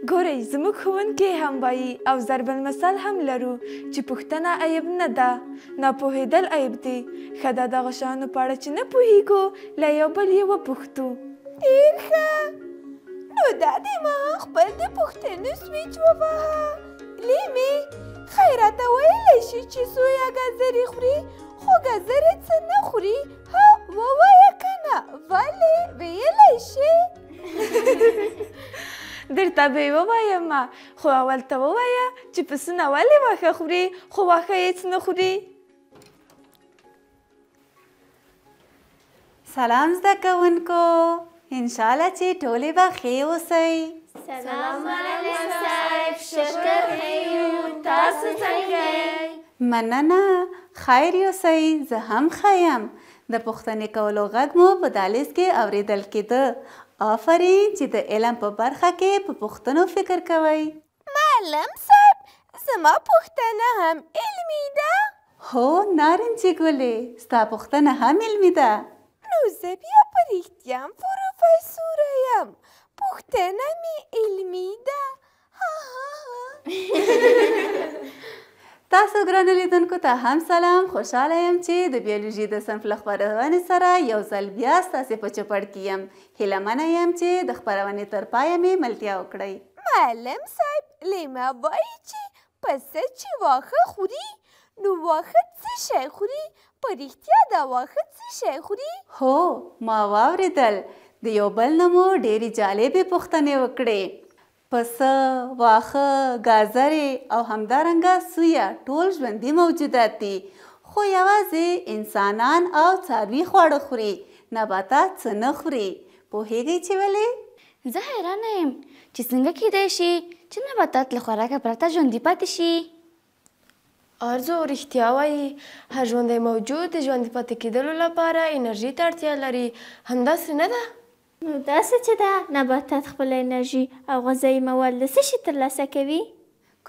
ګورئ زموږ ښوونکي هم وایي او ضرب المثل هم لرو چې پوښتنه عیب نه ده، ناپوهېدل عیب دی. ښه ده دغه شیانو په اړه چې نه پوهېږو له یو بل یې وپوښتو. ډېر ښه، نو دا دې ما خپل د پوښتنو سویچ ووهه. لیمې ښایي راته ویلی شي چې سویا ګازرې خوري خو ګازرې څه نه خوري؟ ها ووایه که نه، ولې ویلی شي؟ درته به یې ووایم خو اول ته ووایه چې پسونه ولې واښه خوري خو واښه هېڅ نه خوري. سلام زده کوونکو، انشاءالله چې ټولې به ښې اوسئ. سلام علیکم صاحب، شکر ښه یو، تاسو څنګه یئ؟ مننه، خیر اوسئ، زه هم ښه یم. د پوښتنې کولو غږ مو په دهلیز کې اورېدل کېده. آفرین چې د علم په برخه کې په پوښتنو فکر کوئ. معلم صاحب زما پوښتنه هم علمي ده؟ هو نارنجي ګلې، ستا پوښتنه هم علمي ده. نو زه بیا په رښتیا هم پروفیسوره یم، پوښتنه مې علمي ده. تاسو ګرانو لیدونکو ته هم سلام. خوشحاله یم چې د بیولوژي د صنف له خپرونې سره یو ځل بیا ستاسې په چوپړ کې یم. هیله منه یم چې د خپرونې تر پایه مې ملتیا وکړئ. معلم صاحب لیمه وایي چې پسه چې واښه خوري نو واښه څه شی خوري؟ په رښتیا دا واښه څه شی خوري؟ هو ما واورېدل، د یو بل نه مو ډېرې جالبې پوښتنې وکړې. پسه، واښه، ګازرې او همدارنګه سویا ټول ژوندي موجودات دي، خو یوازې انسانان او څاروي خواړه خوري، نباتات څه نه خوري. پوهېږئ چې ولې؟ زه حیرانه یم چې څنګه کیدای شي چې نباتات له خوراکه پرته ژوندي پاتې شي. ارزو رښتیا وایي، هر ژوندی موجود د ژوندي پاتې کېدلو لپاره انرژي ته اړتیا لري، همداسې نه ده؟ نو داسې چې ده نباتات خپله انرژي او غذایي مواد له څه شي ترلاسه کوي؟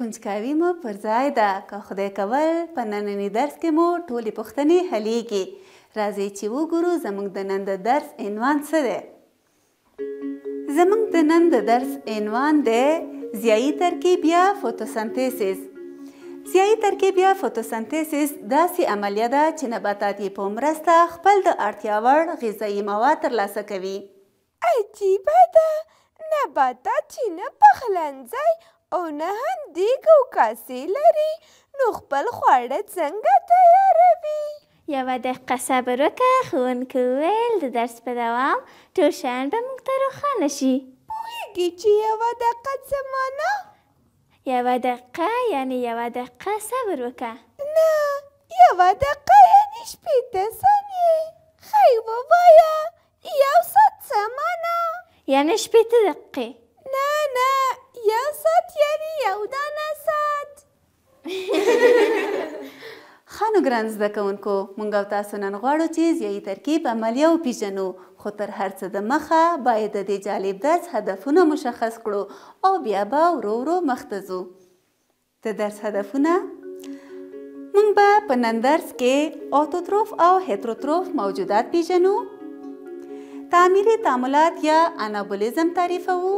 کنجکاوي مو پر ځای ده. که خدای کول په ننني درس کې مو ټولې پوښتنې حلیږي. راځئ چې وګورو زموږ د نن د درس عنوان څه دی. زموږ د نن د درس عنوان دی ضیایي ترکیب یا فوتوسنتیسیس. ضیایي ترکیب یا فوتوسنتیسیس داسې عملیه ده چې نباتات یې په مرسته خپل د اړتیا وړ غذایي مواد ترلاسه کوي. عجیبه ده، نباتات چې نه پخلنځی او نه هم دیګ او کاسې لري نو خپل خواړه څنګه تیاروي؟ یوه دقیقه صبر وکړه، ښوونکي وویل د درس په دوام ټول شیان به موږ ته روښانه شي. پوهېږي چې یوه دقیقه څه معنا؟ یوه دقیقه یعنې یوه دقیقه صبر وکړه. نه، یوه دقیقه یعنې شپېته ثانیې. ښایي ووایه یو ساعت څه معنا؟ یعنې شپېته دقیقې. نه نه، یو ساعت یعنې یو دانه ساعت. ښه نو ګران زده کوونکو، موږ او تاسو نن غواړو چې ضیایي ترکیب عملیه وپېژنو، خو تر هر څه دمخه باید د دې جالب درس هدفونه مشخص کړو او بیا به ورو ورو مخته ځو. د درس هدفونه: موږ به په نن درس کې اوتوتروف او هیتروتروف موجودات پېژنو، تعمیري تعاملات یا انابولیزم تعریفوو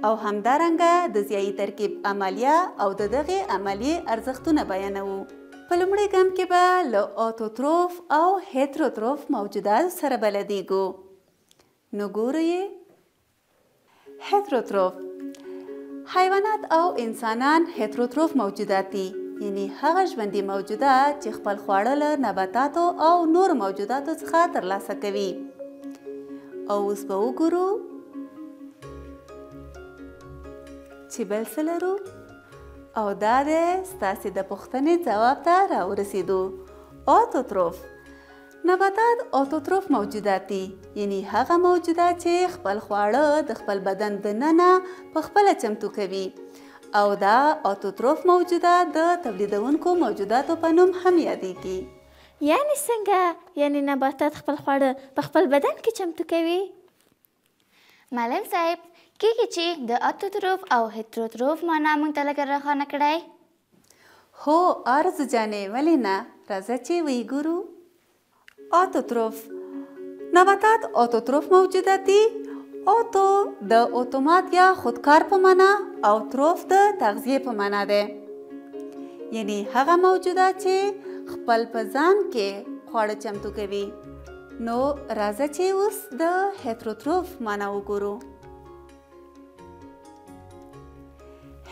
او همدارنګه د ضیایي ترکیب عملیه او د دغې عملیې ارزښتونه بیانوو. په لومړي ګام کې به له اوتوتروف او هیتروتروف موجوداتو سره بلدیږو. نو ګورو یې. هیتروتروف حیوانات او انسانان هیتروتروف موجودات دي، یعنی هغه ژوندي موجودات چې خپل خواړه له نباتاتو او نورو موجوداتو څخه ترلاسه کوي. او اوس به وګورو چې بل څه لرو، او دا دی ستاسې د پوښتنې ځواب ته راورسېدو. اوتوتروف نباتات اوتوتروف موجودات دي، یعنی هغه موجودات چې خپل خواړه د خپل بدن دننه په خپله چمتو کوي، او دا اوتوتروف موجودات د تولیدونکو موجوداتو په نوم هم یادېږي. یعنې څنګه؟ یعنې نباتات خپل خواړه په خپل بدن کې چمتو کوي؟ معلم صاحب کېږي چې د اوتوتروف او هیتروتروف معنا موږ ته لږ روښانه کړئ؟ هو آرزو جانې، ولې نه؟ راځه چې ویې ګورو. اوتوتروف نباتات اوتوتروف موجودات دي اوتو د اتومات یا خودکار په معنا او تروف د تغذیه په معنا ده. یعنی هغه موجودات چې خپل په ځان کې خواړه چمتو کوي. نو راځه چې اوس د هیتروتروف معنا وګورو.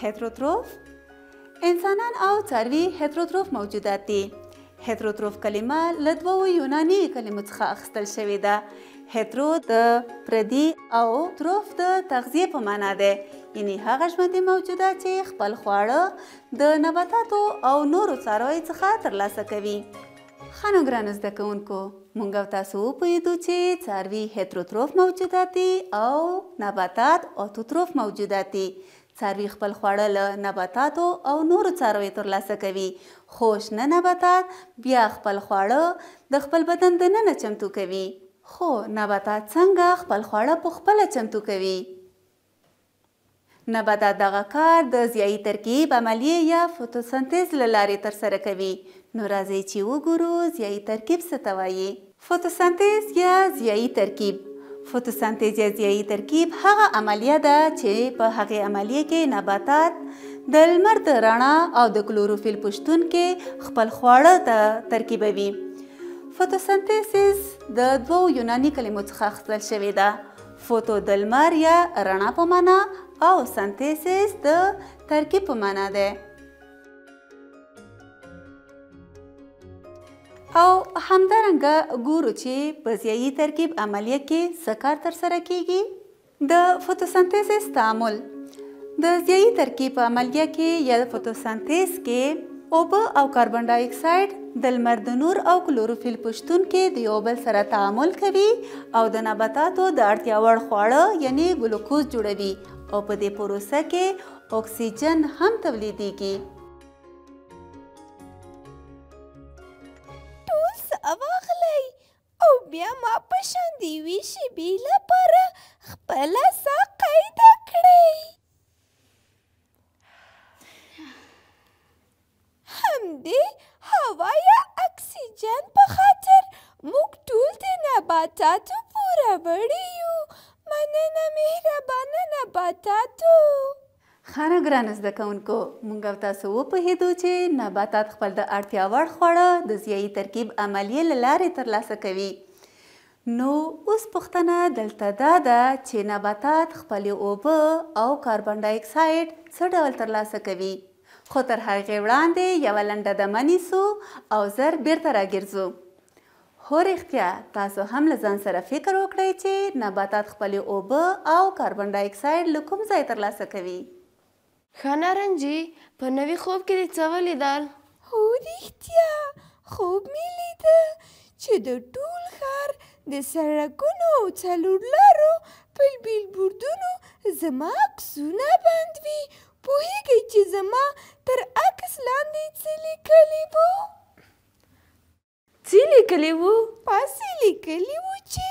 هیتروتروف انسانان او څاروي هیتروتروف موجودات دي. هیتروتروف کلمه له دوو یوناني کلمو څخه اخیستل شوې ده. هیترو د پردي او تروف د تغذیه په معنا ده. یعنی هغه ژوندي موجودات چې خپل خواړه د نباتاتو او نورو څارویو څخه ترلاسه کوي. ښه نو ګرانو زده کوونکو، موږ او تاسو وپوهېدو چې څاروي هیتروتروف موجودات دي او نباتات اوتوتروف موجودات دي. څاروي خپل خواړه له نباتاتو او نورو څارویو ترلاسه کوي، خو شنه نباتات بیا خپل خواړه د خپل بدن دننه چمتو کوي. خو نباتات څنګه خپل خواړه په خپله چمتو کوي؟ نباتات دغه کار د ضیایي ترکیب عملیې یا فوتوسنتیز له لارې ترسره کوي. نو راځئ چې وګورو ضیایي ترکیب څه ته وایي. فوتوسنتیز یا ضیایي ترکیب. فوتوسنتیز یا ضیایي ترکیب هغه عملیه ده چې په هغې عملیې کې نباتات د لمر د رڼا او د کلوروفیل په شتون کې خپل خواړه ترکیبوي. فوتوسنتیز د دوو یوناني کلمو څخه اخیستل شوې ده. فوتو د لمر یا رڼا په معنا او سنتیسیس د ترکیب په معنا ده. او همدارنګه ګورو چې په ضیایي ترکیب عملیه کې څه کار ترسره کیږي. د فوتوسنتیسیس تعامل د ضیایي ترکیب په عملیه کې یا د فوتوسنتیز کې اوبه او کاربن ډای اکساید د لمر د نور او کلوروفیل په شتون کې د یو بل سره تعامل کوي او د نباتاتو د اړتیا وړ خواړه یعنی ګلوکوز جوړوي او په دې پروسه کې اکسیجن هم تولیدیږي. ټول څه واخلئ او بیا ما په شان د یوې شېبې لپاره خپله ساه قیده کړئ. همدې هوا یا اکسیجن په خاطر موږ ټول د نباتاتو پوروړي یو. مننه مهربانه نباتاتو. ښه نو ګرانو زده کوونکو، موږ او تاسو وپوهېدو چې نباتات خپل د اړتیا وړ خواړه د ضیایي ترکیب عملیې له لارې ترلاسه کوي. نو اوس پوښتنه دلته دا ده چې نباتات خپلې اوبه او کاربن ډای اکساید څه ډول ترلاسه کوي؟ خو تر هغې وړاندې یوه لنډه دمه نیسو او زر بیرته راګرځو. هو رښتیا تاسو هم له ځان سره فکر وکړئ چې نباتات خپلې اوبه او کاربن ډای اکساید له کوم ځای ترلاسه کوي؟ ښه نارنجي، په نوي خوب کې دې څه ولیدل؟ هو رښتیا خوب مې لیده چې د ټول ښار د سړکونو او څلور لارو په بیلبوردونو زما عکسونه بند وي. پوهېږئ چې زما تر عکس لاندې څه لیکلي وو؟ څه لیکلي وو؟ پاسې لیکلي وو چې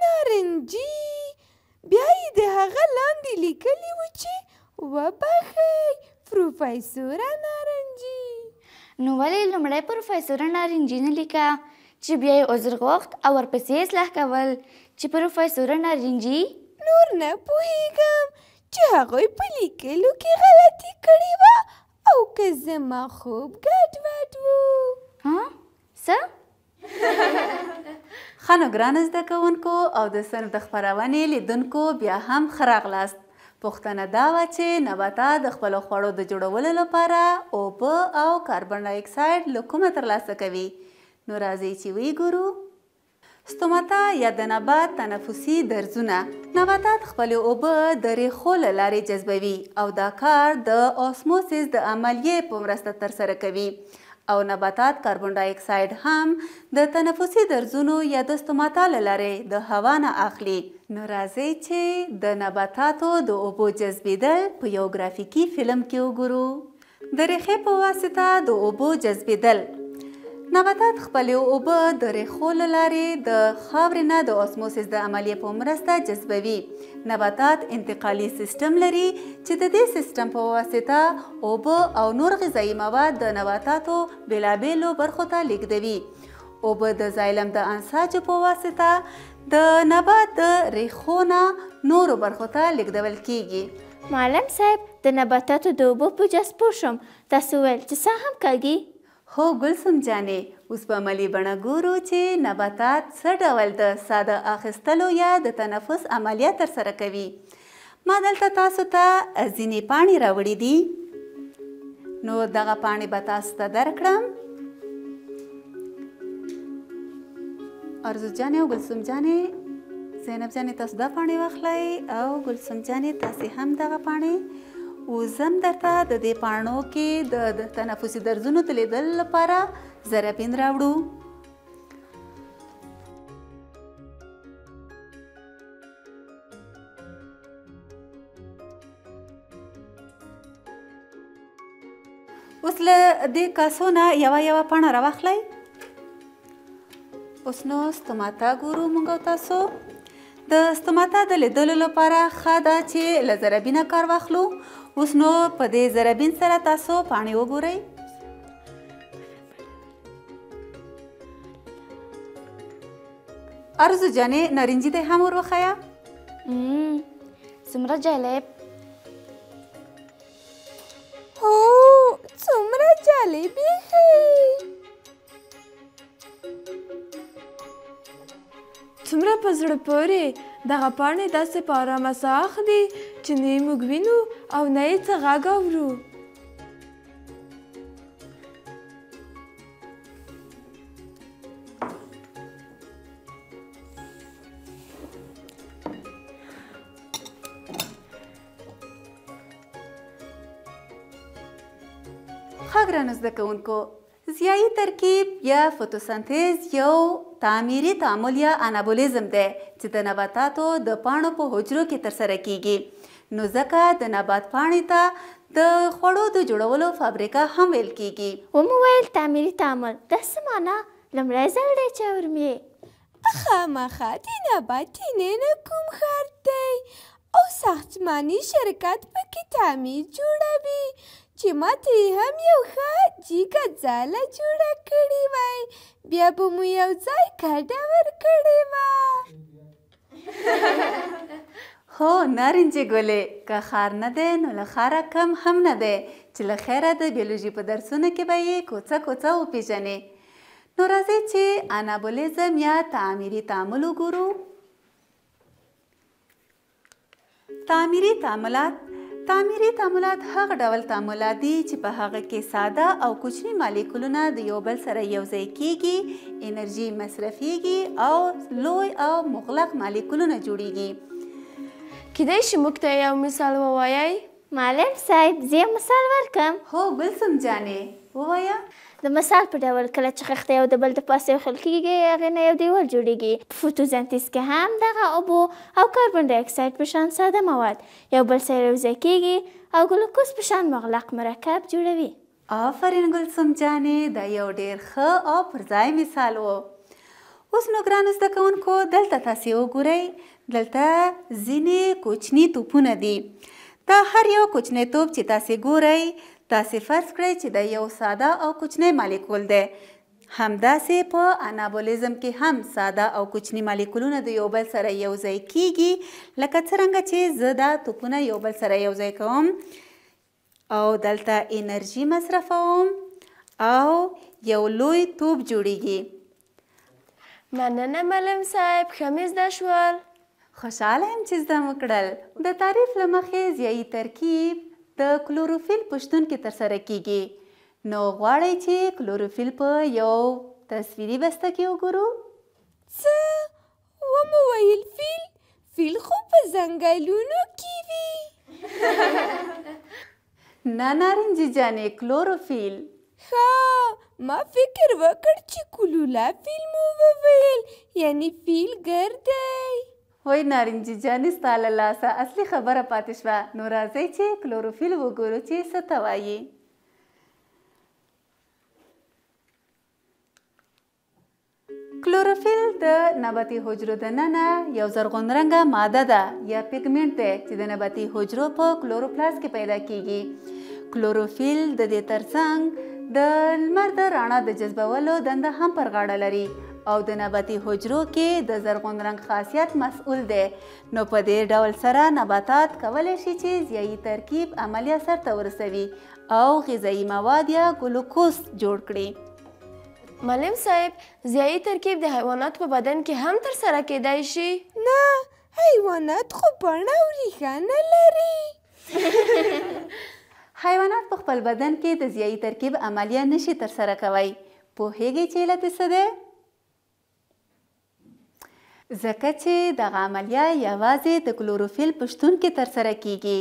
نارنجي. بیا یې د هغه لاندې لیکلي وو چې وبخئ پروفیسوره نارنجي. نو ولې لومړی پروفیسوره نارنجي نه لیکه چې بیا یې عذر غوښت او ورپسې اصلاح کول چې پروفیسوره نارنجي؟ نور نه پوهېږم چې هغوی په لیکلو کې غلطي کړې وه او که زما خوب ګډوډ و. ها؟ څه؟ ښه نو ګرانو زده کوونکو او د صنف د خپرونې لیدونکو بیا هم ښه راغلاست. پوښتنه دا وه چې نباتات د خپلو خوړو د جوړولو لپاره اوبه او کاربن ډای اکساید له کومه ترلاسه کوي؟ نو راځئ چې ویې ګورو. ستوماتا یا د نبات تنفسي درزونه. نباتات خپلې اوبه د ریښو له لارې جذبوي او دا کار د اوسموسیس د عملیې په مرسته ترسره کوي او نباتات کاربن ډای اکساید هم د تنفسي درزونو یا د ستوماتا له لارې د هوا نه اخلي. نو راځئ چې د نباتاتو د اوبو جذبېدل په یو ګرافیکي فلم کې وګورو. د ریښې په واسطه د اوبو جذبېدل. نباتات خپلې اوبه د ریښو له لارې د خاورې نه د اوسموسیس د عملیې په مرسته جذبوي. نباتات انتقالي سیستم لري چې د دې سیستم په واسطه اوبه او نور غذایي مواد د نباتاتو بېلابېلو برخو ته لیږدوي. اوبه د زایلم د انساجو په واسطه د نبات د ریښو نه نورو برخو ته لیږدول کیږي. معلم صاحب د نباتاتو د اوبو په جذبو شوم. تاسو ویل چې سا هم کږي؟ هو ګلسم جانې، اوس په عملي بڼه ګورو چې نباتات څه ډول د ساده اخیستلو یا د تنفس عملیه ترسره کوي. ما دلته تاسو ته ځینې پاڼې راوړي دي، نو دغه پاڼې به تاسو ته درکړم. ارزو جانې او ګلسم جانې، زینب جانې تاسو دا پاڼې واخلئ او ګلسم جانې تاسې هم دغه پاڼې. اوس هم درته د دې پاڼو کې د تنفسي درزونو د لیدلو لپاره زرابین راوړو. اوس له دې کاسو نه یوه پاڼه راواخلئ. اوس نو ستوماتا ګورو موږ او تاسو. د ستوماتا د لیدلو لپاره ښه ده چې له زرابینه کار واخلو. اوس نو په دې زرابین سره تاسو پاڼې وګورئ. ارزو جانې نارنجي ته هم ور وښیه. څومره جالب. هو څومره جالب یې. څومره په زړه پورې دغه پاڼې داسې په ارامه ساه اخلي چې نه یې موږ وینو او نه یې څه غږ اورو. ښه ګرانو زده کوونکو، ضیایي ترکیب یا فوتوسنتیز یو تعمیري تعامل یا انابولیزم دی چې د نباتاتو د پاڼو په حجرو کې ترسره کیږي. نو ځکه د نبات پاڼې ته د خوړو د جوړولو فابریکه هم ویل کیږي. ومو ویل تعمیري تعامل، دا څه معنا؟ لومړی ځل دی چې اورم یې. خامخا د نباتینې نه کوم ښار دی او ساختماني شرکت پکې تعمیر جوړوي چې ما ترې هم یو ښه جیګه ځاله جوړه کړې وای، بیا به مو یو ځای کډه ورکړې وه. هو نارنجي ګلې، که ښار نه دی نو له ښاره کم هم نه دی چې له خیره د بیولوژي په درسونو کې به یې کوڅه وپېژنې. نو راځئ چې انابولیزم یا تعمیري تعامل وګورو. تعمیري تعاملات هغه ډول تعاملات دي چې په هغه کې ساده او کوچني مالیکولونه د یو بل سره یوځای کیږي، انرژي مصرفیږي او لوی او مغلق مالیکولونه جوړیږي. کیدای شي موږ ته یو مثال ووایئ؟ معلم صاحب زه یو مثال ورکم. هو ګلسم جانې ووایه. د مثال په ډول کله چې خښته یو د بل د پاسه یوخل کېږي هغې نه یو دیوال جوړیږي. په فوتوسنتیز کې هم دغه اوبو او کاربن ډای اکساید په شان ساده مواد یو بل سره یوځای کېږي او ګلوکوز په شان مغلق مرکب جوړوي. آفرین ګلسم جانې، دا یو ډېر ښه او پر ځای مثال و. اوس نو ګرانو زده کوونکو دلته تاسې وګورئ، دلته ځینې کوچني توپونه دي. دا هر یو کوچنی توپ چې تاسې ګورئ، تاسې فرض کړئ چې د یو ساده او کوچنی مالیکول دی. همداسې په انابولیزم کې هم ساده او کوچني مالیکولونه د یو بل سره یوځای کیږي، لکه څرنګه چې زه دا توپونه یو بل سره یوځای کوم او دلته انرژي مصرفوم او یو لوی توپ جوړیږي. مننه معلم صاحب، ښه مې زده شول. خوشحاله یم چې زده مو کړل. د تعریف له مخې ضیایي ترکیب د کلوروفیل په شتون کې ترسره کیږي. نو غواړئ چې کلوروفیل په یو تصویري بسته کې وګورو؟ څه ومو ویل فیل خو په ځنګلونو کې وي. نه نارنجي جانې، کلوروفیل. ښه ما فکر وکړ چې کلولا فیل مو وویل، یعنی فیل ګردی. وای نارنجي جانې ستا له لاسه اصلي خبره پاتې شوه. نو راځئ چې کلوروفیل وګورو چې څه ته وایي. کلوروفیل د نباتي حجرو دننه یو زرغون رنګه ماده ده یا پیګمنټ دی چې د نباتي حجرو په کلوروپلاست کې پیدا کیږي. کلوروفیل د دې ترڅنګ د لمر د رڼا د جذبولو دنده هم پر غاړه لري او د نباتي حجرو کې د زرغون رنګ خاصیت مسؤل دی. نو په دې ډول سره نباتات کولی شي چې ضیایي ترکیب عملیه سرته ورسوي او غذایي مواد یا ګلوکوز جوړ کړي. معلم صاحب، ضیایي ترکیب د حیواناتو په بدن کې هم ترسره کیدای شي؟ نه، حیوانات خو بڼه او ریښه نه لري. حیوانات په خپل بدن کې د ضیایي ترکیب عملیه نشي ترسره کوی. پوهیږئ چې علت یې څه دی؟ ځکه چې دغه عملیه یوازې د کلوروفیل په شتون کې ترسره کیږي.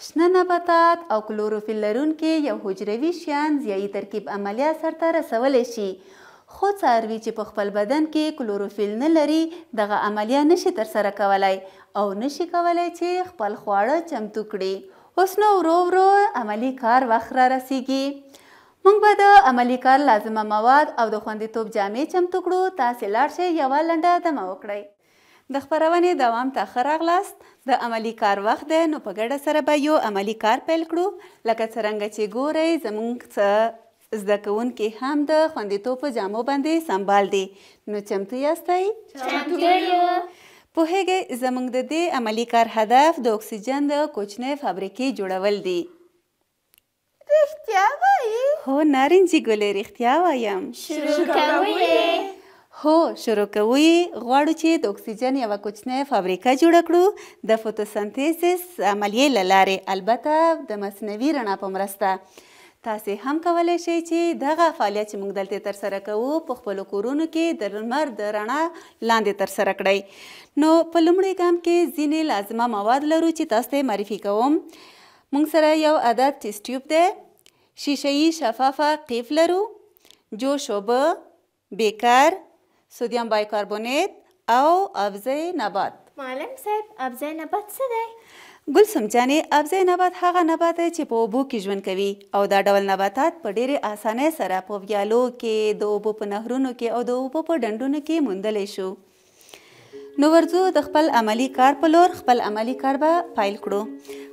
شنه نباتات او کلوروفیل لرونکي یو حجروي شیان ضیایي ترکیب عملیه سرته رسولی شي، خو څاروي چې په خپل بدن کې کلوروفیل نه لري دغه عملیه نشي ترسره کولی او نشي کولی چې خپل خواړه چمتو کړي. اوس نو ورو ورو عملی کار وخت را رسیږي. موږ به د عملی کار لازمه مواد او د خوندیتوب جامې چمتو کړو. تاسې لاړ شئ یوه لنډه دمه وکړئ. د خپرونې دوام ته ښه راغلاست. د عملی کار وخت دی، نو په ګډه سره به یو عملی کار پیل کړو. لکه څرنګه چې ګورئ زموږ څه زده کوونکي هم د خوندیتوب په جامو باندې سنبال دي. نو چمتو یاستئ؟ چمتو یو. پوهیږئ زموږ د دې عملی کار هدف د اکسیجن د کوچنۍ فابریکې جوړول دي. رښتیا وایې؟ هو نارنجي ګلې، رښتیا وایم. شروع کوئ؟ هو شروع کوئ. غواړو چې د اکسیجن یوه کوچنۍ فابریکه جوړه کړو د فوتوسنتیسس عملیې له لارې، البته د مصنوعي رڼا په مرسته. تاسې هم کولی شئ چې دغه فعالیت چې موږ دلته ترسره کوو په خپلو کورونو کې د لمر د رڼا لاندې ترسره کړئ. نو په لومړي ګام کې ځینې لازمه مواد لرو چې تاسو ته معرفي کوم. موږ سره یو عدد ټیسټ ټیوب دی، شیشه‌یي شفافه قیف لرو، جوش اوبه، بیکر، سودیم بایکاربونیت او ابزی نبات. معلم صاحب، ابزی نبات څه دی؟ ګلسم جانې، ابزی نبات هغه نبات دی چې په اوبو کې ژوند کوي او دا ډول نباتات په ډېرې اسانۍ سره په ویالو کې، د اوبو په نهرونو کې او د اوبو په ډنډونو کې موندلی شو. نو ورځو د خپل عملی کار په لور. خپل عملی کار به پیل کړو.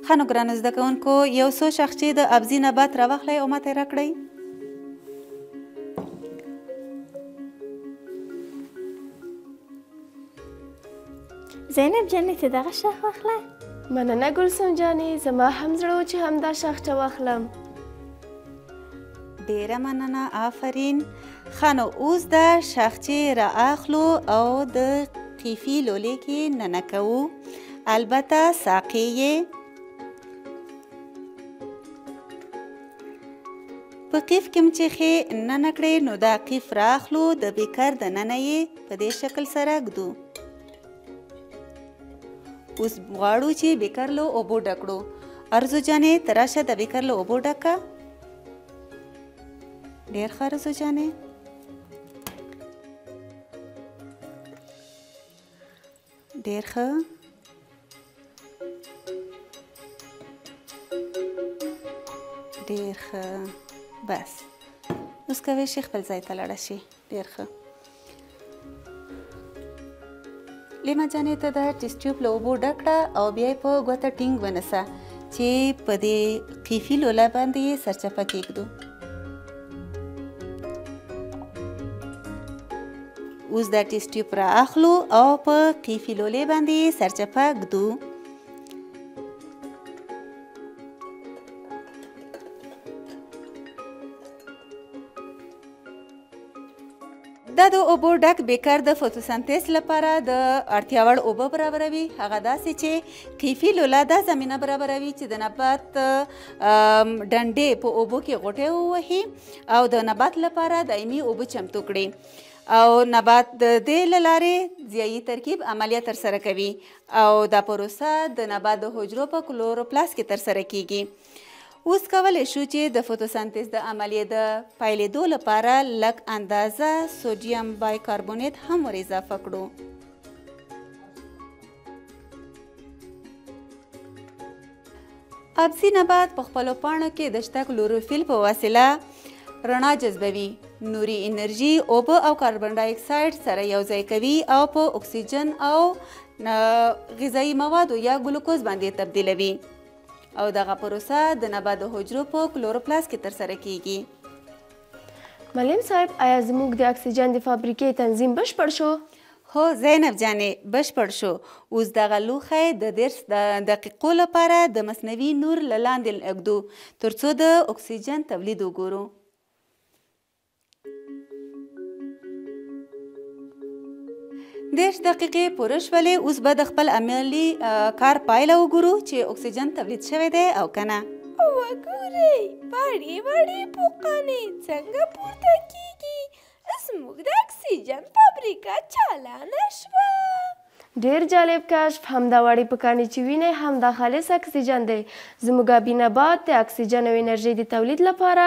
ښه نو ګرانو زده کوونکو، یو څو شاخچې د ابزي نبات راواخلئ او ماته یې راکړئ. زینب جانې ته دغه شاخ واخله. مننه ګلسم جانې، زما هم زړه و چې همدا شاخچه واخلم. ډیره مننه، آفرین. ښه نو اوس دا شاخچې را اخلو او د قیفي لولې کې ننه کوو. البته ساقې یې په قیف کې چې ښې ننه کړې، نو دا قیف را اخلو، د بیکر د ننه یې په دې شکل سره ږدو. اوس غواړو چې بیکر له اوبو ډک کړو. ارزو جانې ته راشه د بیکر له اوبو ډک کړه. ډېر ښه ارزو جانې. ډېر ښه. ډېر ښه. بس اوس کولی شي خپل ځای ته لاړه شي. ډېر ښه. لیما جانې ته دا ټیسټ ټیوب له اوبو ډک کړه او بیا یې په ګوته ټینګ ونیسه چې په دې قیفي لوله باندې یې سرچپه کېږدو. اوس دا ټیسټ ټیوب را اخلو او په قیفي لولې باندې یې سرچپه ږدو. دا د اوبو ډک بیکر د فوتوسنتیز لپاره د اړتیا وړ اوبه برابروي. هغه داسې چې قیفي لوله دا زمینه برابروي چې د نبات ډنډې په اوبو کې غوټې ووهي او د نبات لپاره دایمي اوبه چمتو کړي او نبات د دې له لارې ضیایي ترکیب عملیه ترسره کوي او دا پروسه د نبات د حجرو په کلوروپلاست کې ترسره کیږي. اوس کولی شو چې د فوتوسنتیز د عملیې د پیلېدو لپاره لږ اندازه سودیم بایکاربونیت هم ور اضافه کړو. ابزي نبات په خپلو پاڼو کې د شته کلوروفیل په وسیله رڼا جذبوي، نوري انرژي اوبه او کاربن ډای اکساید سره یوځای کوي او په اکسیجن او غذایي موادو یا ګلوکوز باندې تبدیلوي او دغه پروسه د نبات د حجرو په کلوروپلاست کې ترسره کیږي. معلم صاحب آیا زموږ د اکسیجن د فابریکې تنظیم بشپړ شو؟ هو زینب جانې بشپړ شو. اوس دغه لوښی د 10 دقیقو لپاره د مصنوعي نور له لاندې ږدو تر څو د اکسیجن تولید وګورو. 10 دقیقې پوره شولې. اوس به د خپل عملي کار پایله وګورو چې اکسیجن تولید شوی دی او که نه. وګورئ وړې وړې پوقانې څنګه پورته کیږي. زموږ د اکسیجن فابریکه چالانه شوه. ډېر جالب کشف. همدا وړې پوکانې چې وینئ همدا خالص اکسیجن دی. زموږ آبي نبات د اکسیجن او انرژۍ د تولید لپاره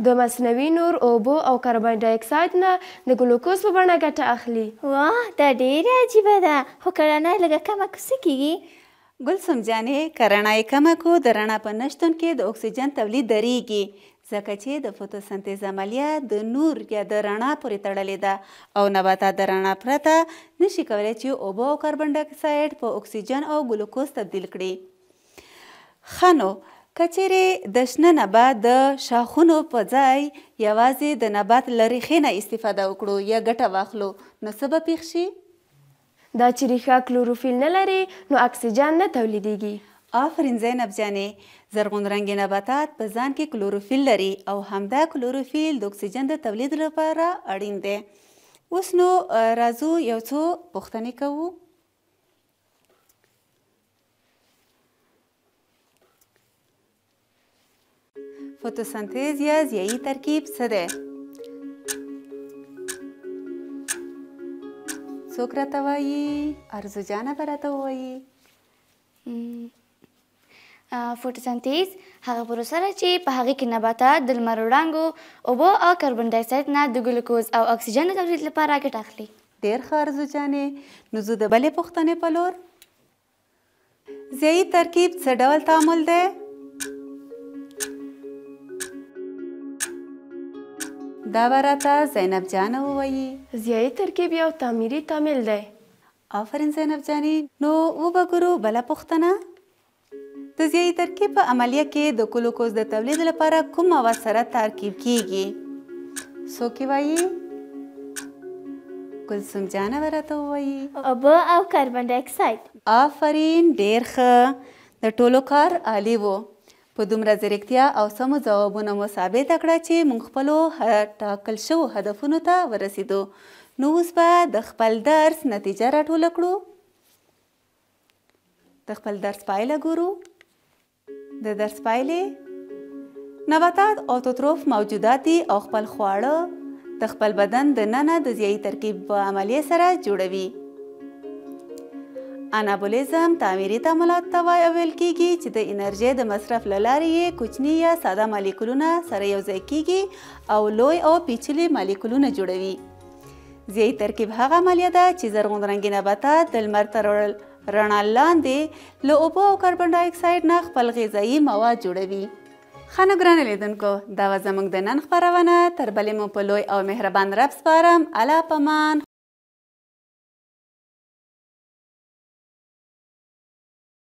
د مصنوعي نور، اوبو او کاربن ډای اکساید نه د ګلوکوز په بڼه ګټه اخلي. واه دا ډېره عجیبه ده. خو که رڼا یې لږه کمه کړو څه کیږي؟ ګلسم جانې که رڼا یې کمه کړو د رڼا په نشتون کې د اکسیجن تولید درېږي، ځکه چې د فوتوسنتیز عملیه د نور یا د رڼا پورې تړلې ده او نباتات د رڼا پرته نشي کولی چې اوبه او کاربن ډای اکساید په اکسیجن او ګلوکوز تبدیل کړي. ښه نو که چیرې د شنه نبات د شاخونو په ځای یوازې د نبات له ریښې نه استفاده وکړو یا ګټه واخلو نو څه به پېښ شي؟ دا چې ریښه کلوروفیل نه لري نو اکسیجن نه تولیدیږي. آفرین زینب جانې. زرغون رنګي نباتات په ځان کې کلوروفیل لري او همدا کلوروفیل د اکسیجن د تولید لپاره اړین دی. اوس نو راځو یو څو پوښتنې کوو. فوتوسنتیز یا ضیایي ترکیب څه دی؟ څوک راته وایي؟ ارزو جانه به راته ووایي. فوټوسنتیز هغه پروسه ده چې په هغې کې نباتات د لمر وړانګو، اوبو او کاربن ډای اکساید نه د ګلوکوز او اکسیجن د تولید لپاره ګټه اخلي. ډېر ښه ارزو جانې. نو زه د بلې پوښتنې په لور. ضیایي ترکیب څه ډول تعامل دی؟ دا به راته زینب جانه ووایي. ضیایي ترکیب یو تعمیري تعامل دی. آفرین زینب جانې. نو وبګورو بله پوښتنه. د ضیایي ترکیب په عملیه کې د ګلوکوز د تولید لپاره کوم مواد سره ترکیب کیږي؟ څوک یې وایي؟ ګلسم جانه به راته ووایي. اوبه او کاربن ډای اکساید. آفرین ډېر ښه. د ټولو کار عالی و. په دومره ځیرکتیا او سمو ځوابونو مو ثابته کړه چې موږ خپلو ټاکل شوو هدفونو ته ورسېدو. نو اوس به د خپل درس نتیجه راټوله کړو. د خپل درس پایله ګورو. د درس پایلې: نباتات اوتوتروف موجودات دي او خپل خواړه د خپل بدن د ننه د ضیایي ترکیب په عملیې سره جوړوي. انابولیزم تعمیري تعاملات ته ویل کیږي چې د انرژۍ د مصرف له لارې یې کوچني یا ساده مالیکولونه سره یوځای کیږي او لوی او پیچلي مالیکولونه جوړوي. ضیایي ترکیب هغه عملیه ده چې زرغون رنګي نباتات د لمر تر رڼا لاندې له اوبو او کاربن ډای اکساید نه خپل غذایي مواد جوړوي. ښه نو ګرانو لیدونکو، دا وه زموږ د نن خپرونه. تر بلې مو په لوی او مهربان رب سپارم. الله پامان.